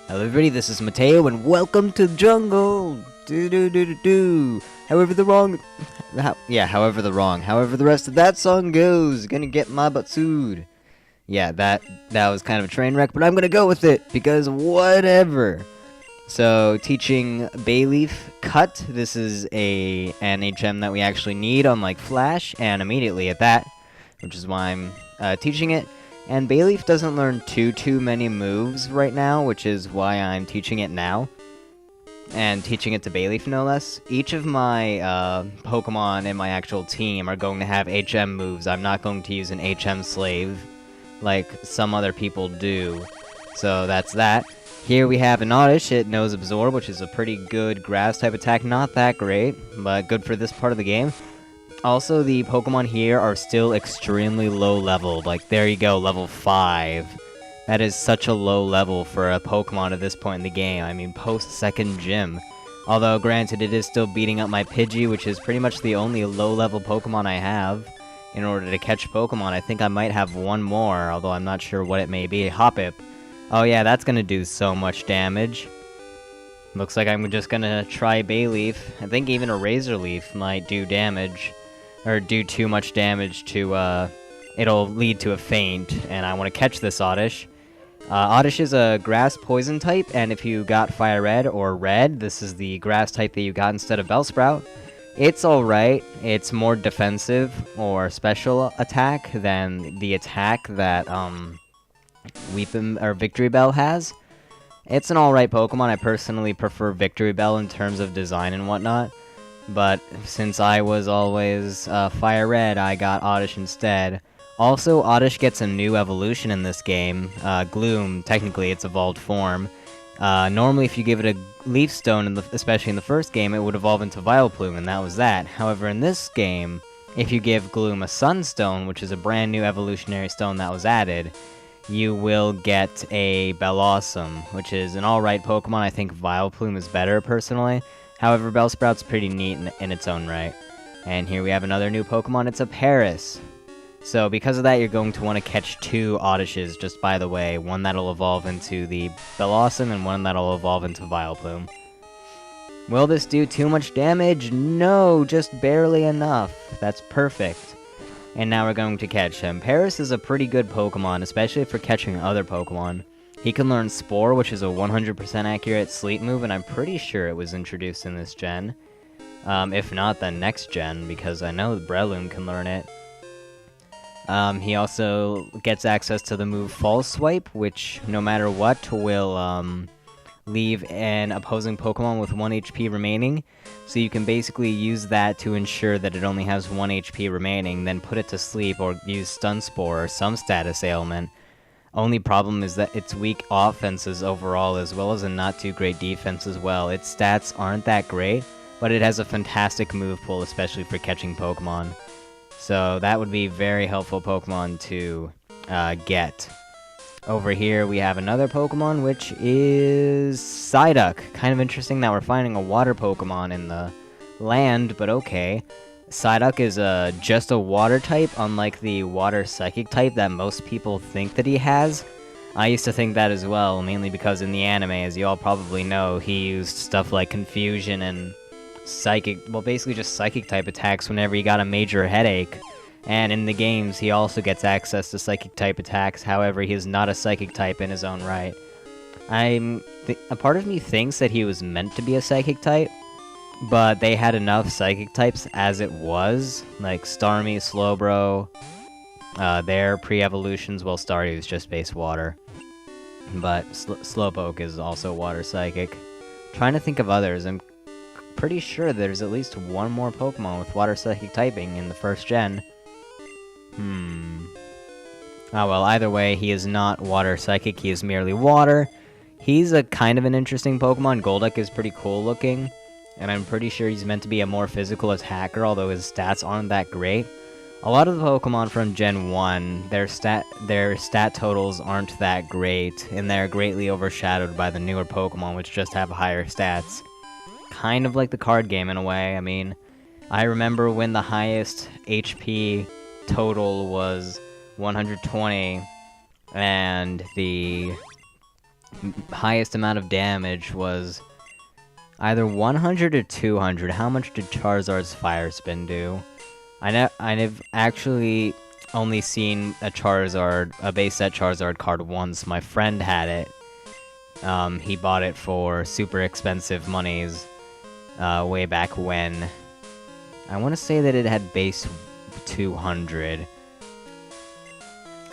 Hello everybody, this is Mateo, and welcome to the jungle! Do. However the rest of that song goes, gonna get my butt sued. Yeah, that was kind of a train wreck, but I'm gonna go with it, because whatever. So, teaching Bayleaf Cut, this is an HM that we actually need, unlike Flash, and immediately at that, which is why I'm teaching it. And Bayleaf doesn't learn too many moves right now, which is why I'm teaching it now. And teaching it to Bayleaf, no less. Each of my Pokemon in my actual team are going to have HM moves. I'm not going to use an HM slave like some other people do. So that's that. Here we have an Oddish. It knows Absorb, which is a pretty good grass-type attack. Not that great, but good for this part of the game. Also, the Pokemon here are still extremely low leveled. Like, there you go, level 5. That is such a low level for a Pokemon at this point in the game. I mean, post-second gym. Although, granted, it is still beating up my Pidgey, which is pretty much the only low-level Pokemon I have. In order to catch Pokemon, I think I might have one more, although I'm not sure what it may be. Hoppip. Oh yeah, that's gonna do so much damage. Looks like I'm just gonna try Bayleaf. I think even a Razor Leaf might do damage. Or do too much damage to, it'll lead to a faint, and I want to catch this Oddish. Oddish is a grass poison type, and if you got Fire Red or Red, this is the grass type that you got instead of Bellsprout. It's alright. It's more defensive or special attack than the attack that, Victory Bell has. It's an alright Pokemon. I personally prefer Victory Bell in terms of design and whatnot. But since I was always Fire Red, I got Oddish instead. Also, Oddish gets a new evolution in this game. Gloom, technically its evolved form. Normally if you give it a Leaf Stone, especially in the first game, it would evolve into Vileplume, and that was that. However, in this game, if you give Gloom a Sunstone, which is a brand new evolutionary stone that was added, you will get a Bellossom, which is an alright Pokemon. I think Vileplume is better, personally. However, Bellsprout's pretty neat in its own right. And here we have another new Pokemon, it's a Paris. So because of that, you're going to want to catch 2 Oddishes, just by the way. One that'll evolve into the Bellossom, and one that'll evolve into Vileplume. Will this do too much damage? No, just barely enough. That's perfect. And now we're going to catch him. Paris is a pretty good Pokemon, especially for catching other Pokemon. He can learn Spore, which is a 100% accurate Sleep move, and I'm pretty sure it was introduced in this gen. If not, then next gen, because I know Breloom can learn it. He also gets access to the move False Swipe, which, no matter what, will leave an opposing Pokemon with 1 HP remaining. So you can basically use that to ensure that it only has 1 HP remaining, then put it to sleep or use Stun Spore or some status ailment. Only problem is that it's weak offenses overall, as well as a not too great defense as well. Its stats aren't that great, but it has a fantastic move pool, especially for catching Pokemon. So that would be very helpful Pokemon to get. Over here we have another Pokemon, which is Psyduck. Kind of interesting that we're finding a water Pokemon in the land, but okay. Psyduck is just a water type, unlike the water psychic type that most people think that he has. I used to think that as well, mainly because in the anime, as you all probably know, he used stuff like confusion and psychic, well, basically just psychic type attacks whenever he got a major headache. And in the games, he also gets access to psychic type attacks, however, he is not a psychic type in his own right. A part of me thinks that he was meant to be a psychic type, but they had enough psychic types as it was, like Starmie, Slowbro, their pre-evolutions. Well, Starmie was just base water, but Slowpoke is also water psychic. Trying to think of others, I'm pretty sure there's at least one more Pokemon with water psychic typing in the first gen. Oh well, either way, he is not water psychic, he is merely water. He's a kind of an interesting Pokemon. Golduck is pretty cool looking. And I'm pretty sure he's meant to be a more physical attacker, although his stats aren't that great. A lot of the Pokemon from Gen 1, their stat totals aren't that great, and they're greatly overshadowed by the newer Pokemon, which just have higher stats. Kind of like the card game in a way. I mean, I remember when the highest HP total was 120, and the highest amount of damage was either 100 or 200. How much did Charizard's Fire Spin do? I've actually only seen a base set Charizard card once. My friend had it. He bought it for super expensive monies way back when. I want to say that it had base 200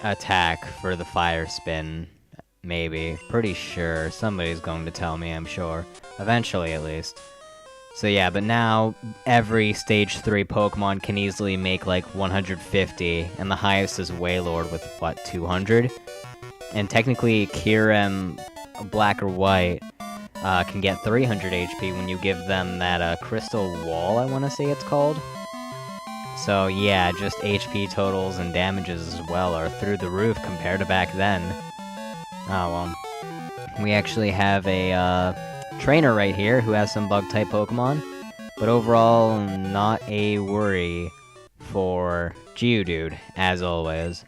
attack for the Fire Spin. Maybe. Pretty sure. Somebody's going to tell me, I'm sure. Eventually, at least. So yeah, but now, every Stage 3 Pokemon can easily make, like, 150, and the highest is Wailord with, what, 200? And technically, Kyurem, Black or White, can get 300 HP when you give them that, Crystal Wall, I want to say it's called. So yeah, just HP totals and damages as well are through the roof compared to back then. Oh well. We actually have a, trainer right here who has some Bug-type Pokemon, but overall, not a worry for Geodude, as always.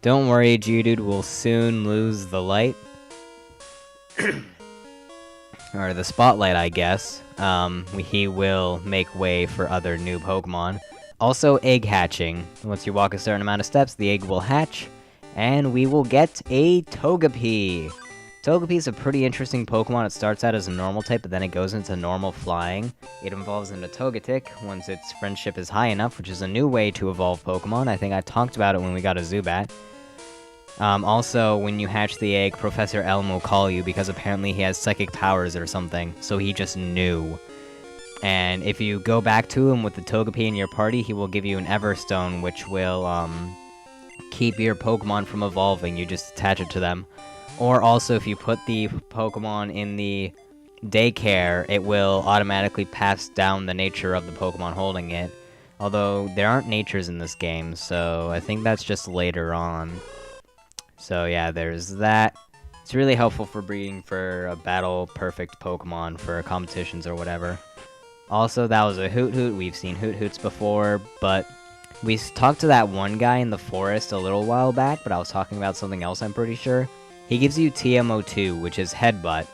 Don't worry, Geodude will soon lose the light. Or the spotlight, I guess. He will make way for other new Pokemon. Also, egg hatching. Once you walk a certain amount of steps, the egg will hatch, and we will get a Togepi. Togepi is a pretty interesting Pokemon. It starts out as a normal type, but then it goes into normal flying. It evolves into Togetic once its friendship is high enough, which is a new way to evolve Pokemon. I think I talked about it when we got a Zubat. Also, when you hatch the egg, Professor Elm will call you because apparently he has psychic powers or something, so he just knew. And if you go back to him with the Togepi in your party, he will give you an Everstone, which will, keep your Pokemon from evolving. You just attach it to them. Or also, if you put the Pokemon in the daycare, it will automatically pass down the nature of the Pokemon holding it. Although, there aren't natures in this game, so I think that's just later on. So yeah, there's that. It's really helpful for breeding for a battle-perfect Pokemon for competitions or whatever. Also, that was a Hoot-Hoot. We've seen Hoot-Hoots before, but we talked to that one guy in the forest a little while back, but I was talking about something else, I'm pretty sure. He gives you TMO2, which is Headbutt.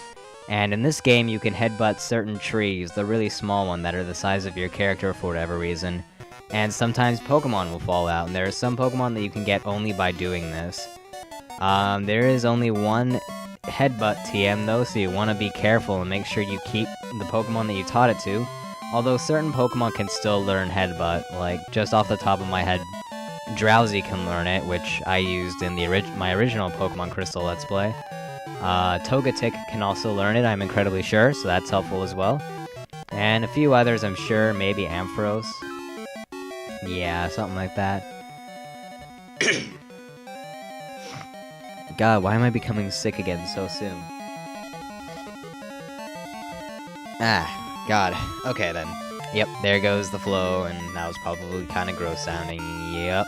And in this game, you can headbutt certain trees, the really small one that are the size of your character for whatever reason. And sometimes Pokemon will fall out, and there are some Pokemon that you can get only by doing this. There is only one Headbutt TM though, so you want to be careful and make sure you keep the Pokemon that you taught it to. Although certain Pokemon can still learn Headbutt, like, just off the top of my head, Drowsy can learn it, which I used in my original Pokemon Crystal Let's Play. Togetic can also learn it, I'm incredibly sure, so that's helpful as well. And a few others, I'm sure, maybe Ampharos. Yeah, something like that. God, why am I becoming sick again so soon? Ah, God. Okay, then. Yep, there goes the flow, and that was probably kind of gross sounding. Yep.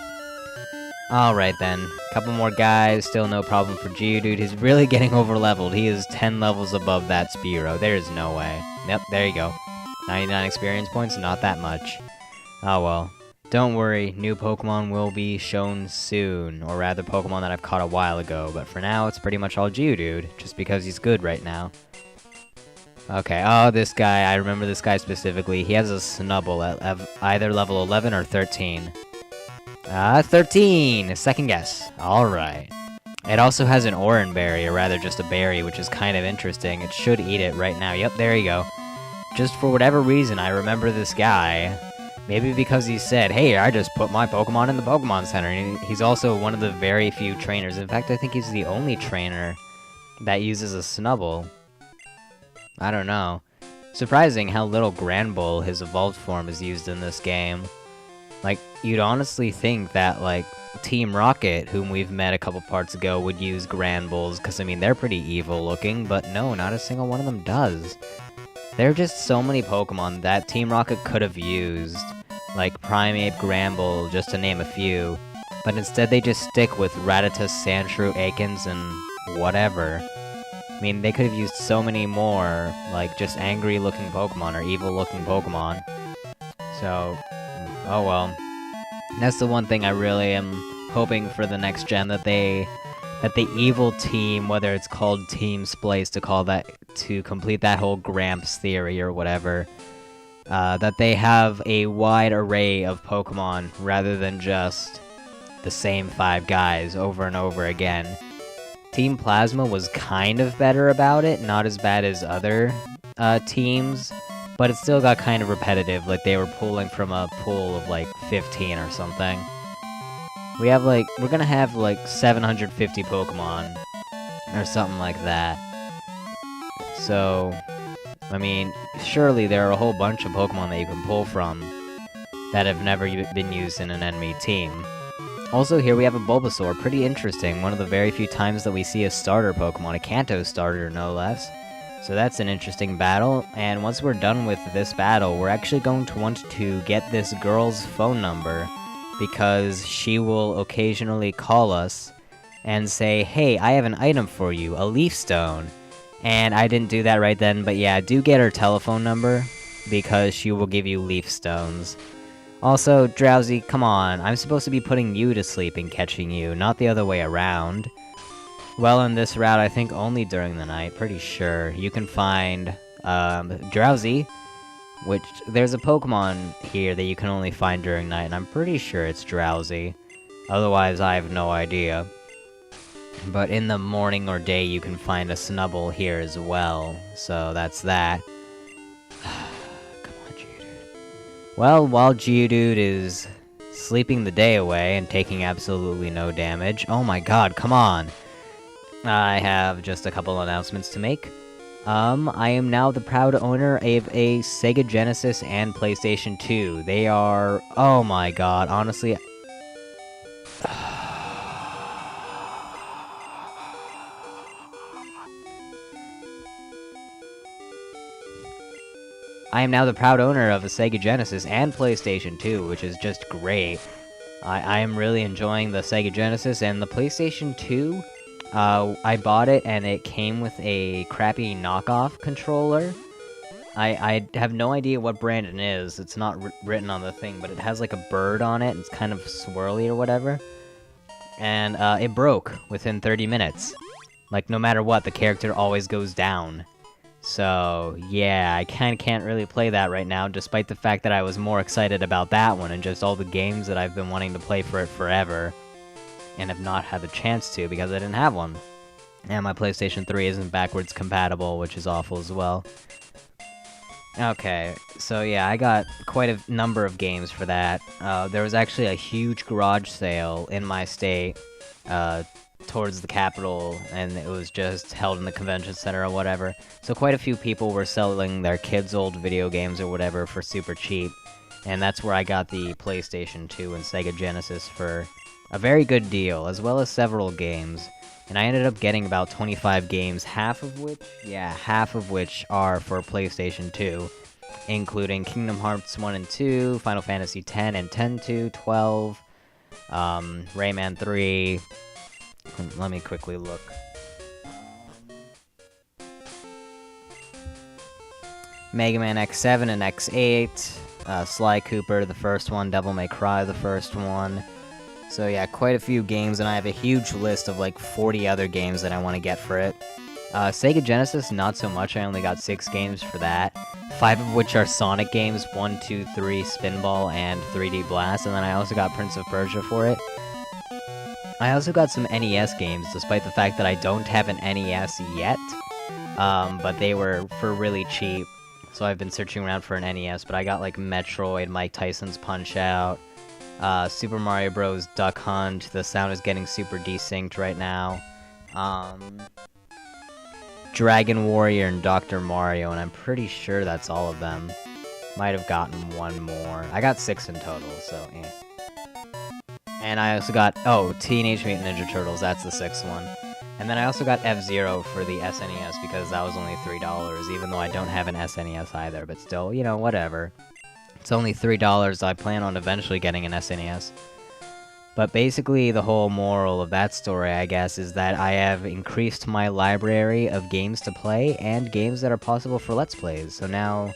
Alright then. Couple more guys, still no problem for Geodude. He's really getting over-leveled. He is 10 levels above that Spearow. There's no way. Yep, there you go. 99 experience points, not that much. Oh well. Don't worry, new Pokemon will be shown soon, or rather Pokemon that I've caught a while ago, but for now it's pretty much all Geodude, just because he's good right now. Okay, oh, this guy, I remember this guy specifically. He has a Snubbull at either level 11 or 13. 13! Second guess. Alright. It also has an Oran Berry, or rather just a berry, which is kind of interesting. It should eat it right now. Yep, there you go. Just for whatever reason, I remember this guy. Maybe because he said, hey, I just put my Pokemon in the Pokemon Center. And he's also one of the very few trainers. In fact, I think he's the only trainer that uses a Snubbull. I don't know. Surprising how little Granbull, his evolved form, is used in this game. Like, you'd honestly think that, like, Team Rocket, whom we've met a couple parts ago, would use Granbulls, because, I mean, they're pretty evil looking, but no, not a single one of them does. There are just so many Pokemon that Team Rocket could have used, like Primeape, Granbull, just to name a few, but instead they just stick with Rattata, Sandshrew, Ekans, and whatever. I mean, they could have used so many more, like, just angry-looking Pokemon, or evil-looking Pokemon. So, oh well. That's the one thing I really am hoping for the next gen, that they that the evil team, whether it's called Team Splice to complete that whole Gramps theory or whatever, that they have a wide array of Pokemon rather than just the same 5 guys over and over again. Team Plasma was kind of better about it, not as bad as other teams, but it still got kind of repetitive, like they were pulling from a pool of like 15 or something. We're gonna have like 750 Pokemon, or something like that. So, I mean, surely there are a whole bunch of Pokemon that you can pull from that have never been used in an enemy team. Also, here we have a Bulbasaur, pretty interesting, one of the very few times that we see a starter Pokemon, a Kanto starter no less. So that's an interesting battle, and once we're done with this battle, we're actually going to want to get this girl's phone number, because she will occasionally call us and say, hey, I have an item for you, a Leaf Stone. And I didn't do that right then, but yeah, do get her telephone number, because she will give you Leaf Stones. Also, Drowsy, come on, I'm supposed to be putting you to sleep and catching you, not the other way around. Well, in this route, I think only during the night, pretty sure. You can find, Drowsy, which, there's a Pokemon here that you can only find during night, and I'm pretty sure it's Drowsy. Otherwise, I have no idea. But in the morning or day, you can find a Snubbull here as well, so that's that. Come on, Geodude. Well, while Geodude is sleeping the day away and taking absolutely no damage... Oh my god, come on! I have just a couple announcements to make. I am now the proud owner of a Sega Genesis and PlayStation 2. They are... Oh my god, honestly... I am now the proud owner of a Sega Genesis and PlayStation 2, which is just great. I am really enjoying the Sega Genesis, and the PlayStation 2... I bought it and it came with a crappy knockoff controller. I have no idea what brand it is, it's not written on the thing, but it has like a bird on it, it's kind of swirly or whatever. And it broke within 30 minutes. Like, no matter what, the character always goes down. So, yeah, I kinda can't really play that right now, despite the fact that I was more excited about that one and just all the games that I've been wanting to play for it forever. And have not had the chance to, because I didn't have one. And my PlayStation 3 isn't backwards compatible, which is awful as well. Okay, so yeah, I got quite a number of games for that. There was actually a huge garage sale in my state, towards the capital, and it was just held in the convention center or whatever. So quite a few people were selling their kids' old video games or whatever for super cheap. And that's where I got the PlayStation 2 and Sega Genesis for a very good deal, as well as several games. And I ended up getting about 25 games, half of which are for PlayStation 2, including Kingdom Hearts 1 and 2, Final Fantasy X and X-2, 12, Rayman 3... Let me quickly look. Mega Man X7 and X8, Sly Cooper, the first one, Devil May Cry, the first one. So yeah, quite a few games, and I have a huge list of like 40 other games that I want to get for it. Sega Genesis, not so much, I only got 6 games for that. 5 of which are Sonic games, 1, 2, 3, Spinball, and 3D Blast, and then I also got Prince of Persia for it. I also got some NES games, despite the fact that I don't have an NES yet. But they were for really cheap, so I've been searching around for an NES, but I got like Metroid, Mike Tyson's Punch-Out!, Super Mario Bros. Duck Hunt, the sound is getting super desynced right now, Dragon Warrior and Dr. Mario, and I'm pretty sure that's all of them. Might have gotten one more. I got 6 in total, so eh. And I also got, oh, Teenage Mutant Ninja Turtles, that's the 6th one. And then I also got F-Zero for the SNES, because that was only $3, even though I don't have an SNES either, but still, you know, whatever. It's only $3, I plan on eventually getting an SNES. But basically, the whole moral of that story, I guess, is that I have increased my library of games to play, and games that are possible for Let's Plays, so now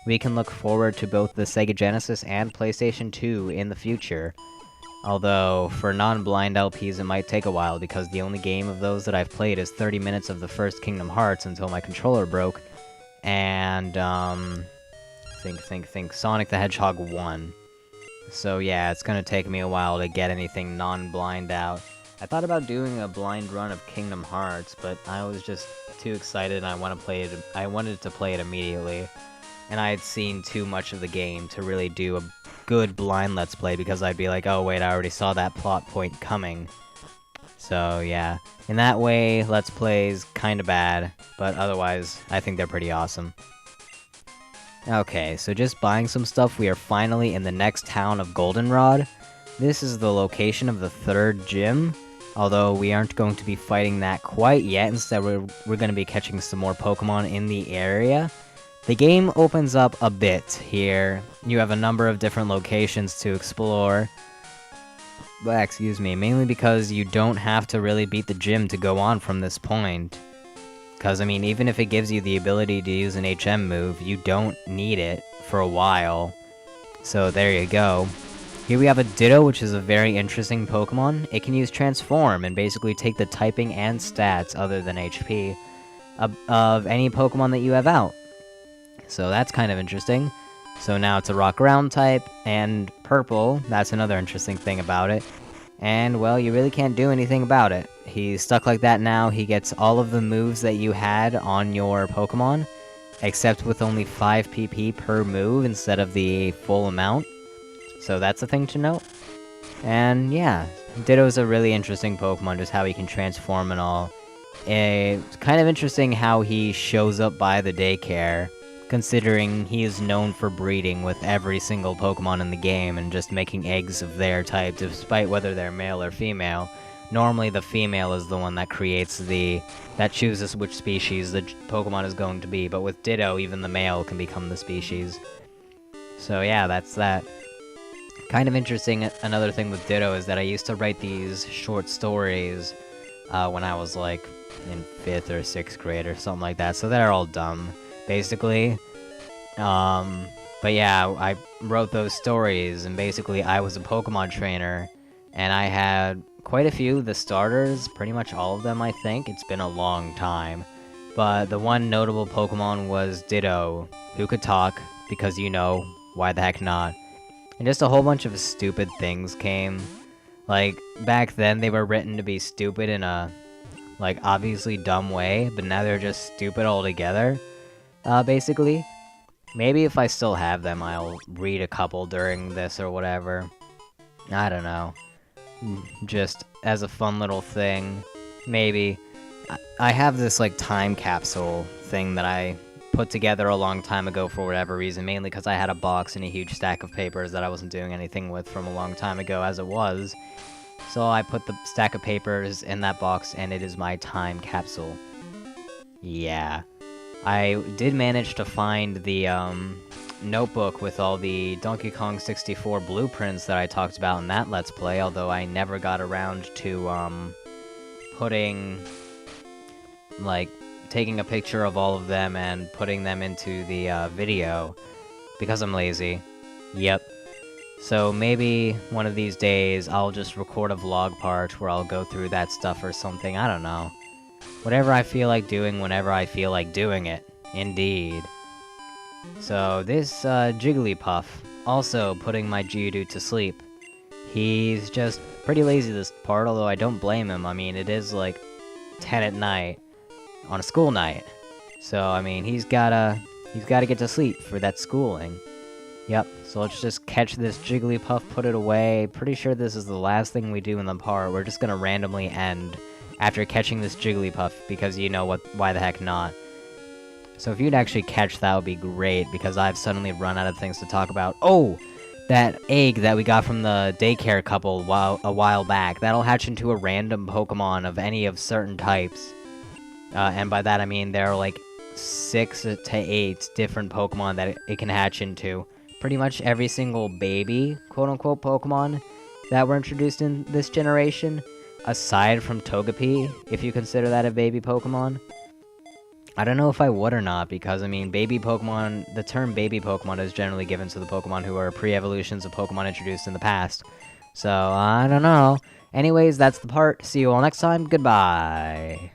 we can look forward to both the Sega Genesis and PlayStation 2 in the future. Although, for non-blind LPs it might take a while, because the only game of those that I've played is 30 minutes of the first Kingdom Hearts until my controller broke, and, think, Sonic the Hedgehog 1. So yeah, it's gonna take me a while to get anything non-blind out. I thought about doing a blind run of Kingdom Hearts, but I was just too excited and I wanted to play it immediately. And I had seen too much of the game to really do a good blind Let's Play, because I'd be like, oh wait, I already saw that plot point coming. So yeah, in that way, Let's Play's kinda bad, but otherwise, I think they're pretty awesome. Okay, so just buying some stuff, we are finally in the next town of Goldenrod. This is the location of the third gym, although we aren't going to be fighting that quite yet. Instead, we're going to be catching some more Pokemon in the area. The game opens up a bit here. You have a number of different locations to explore. But, excuse me, mainly because you don't have to really beat the gym to go on from this point. Because, I mean, even if it gives you the ability to use an HM move, you don't need it for a while. So there you go. Here we have a Ditto, which is a very interesting Pokemon. It can use Transform and basically take the typing and stats, other than HP, of any Pokemon that you have out. So that's kind of interesting. So now it's a Rock Ground type, and Purple, that's another interesting thing about it. And, well, you really can't do anything about it. He's stuck like that now. He gets all of the moves that you had on your Pokemon, except with only 5 PP per move instead of the full amount. So that's a thing to note. And yeah, Ditto's a really interesting Pokemon, just how he can transform and all. It's kind of interesting how he shows up by the daycare, considering he is known for breeding with every single Pokemon in the game and just making eggs of their type, despite whether they're male or female. Normally the female is the one that that chooses which species the Pokemon is going to be, but with Ditto, even the male can become the species. So yeah, that's that. Kind of interesting, another thing with Ditto is that I used to write these short stories when I was like in 5th or 6th grade or something like that, so they're all dumb, basically. But yeah, I wrote those stories, and basically I was a Pokemon trainer, and I had quite a few of the starters, pretty much all of them I think. It's been a long time. But the one notable Pokemon was Ditto, who could talk, because you know, why the heck not. And just a whole bunch of stupid things came. Like, back then they were written to be stupid in a, like, obviously dumb way, but now they're just stupid altogether, basically. Maybe if I still have them, I'll read a couple during this or whatever. I don't know. Just as a fun little thing. Maybe. I have this, like, time capsule thing that I put together a long time ago for whatever reason, mainly because I had a box and a huge stack of papers that I wasn't doing anything with from a long time ago as it was. So I put the stack of papers in that box, and it is my time capsule. Yeah. I did manage to find the notebook with all the Donkey Kong 64 blueprints that I talked about in that Let's Play, although I never got around to putting, like, taking a picture of all of them and putting them into the video, because I'm lazy. Yep. So maybe one of these days I'll just record a vlog part where I'll go through that stuff or something, I don't know. Whatever I feel like doing whenever I feel like doing it. Indeed. So this Jigglypuff, also putting my Geodude to sleep. He's just pretty lazy this part, although I don't blame him. I mean, it is like 10 at night on a school night. So, I mean, he's gotta get to sleep for that schooling. Yep, so let's just catch this Jigglypuff, put it away. Pretty sure this is the last thing we do in the part. We're just gonna randomly end after catching this Jigglypuff, because you know what, why the heck not. So if you'd actually catch that would be great, because I've suddenly run out of things to talk about. Oh! That egg that we got from the daycare couple a while back, that'll hatch into a random Pokemon of any of certain types. And by that I mean there are like 6 to 8 different Pokemon that it can hatch into. Pretty much every single baby, quote-unquote, Pokemon that were introduced in this generation, aside from Togepi, if you consider that a baby Pokemon. I don't know if I would or not, because, I mean, baby Pokemon, the term baby Pokemon is generally given to the Pokemon who are pre-evolutions of Pokemon introduced in the past. So, I don't know. Anyways, that's the part. See you all next time. Goodbye.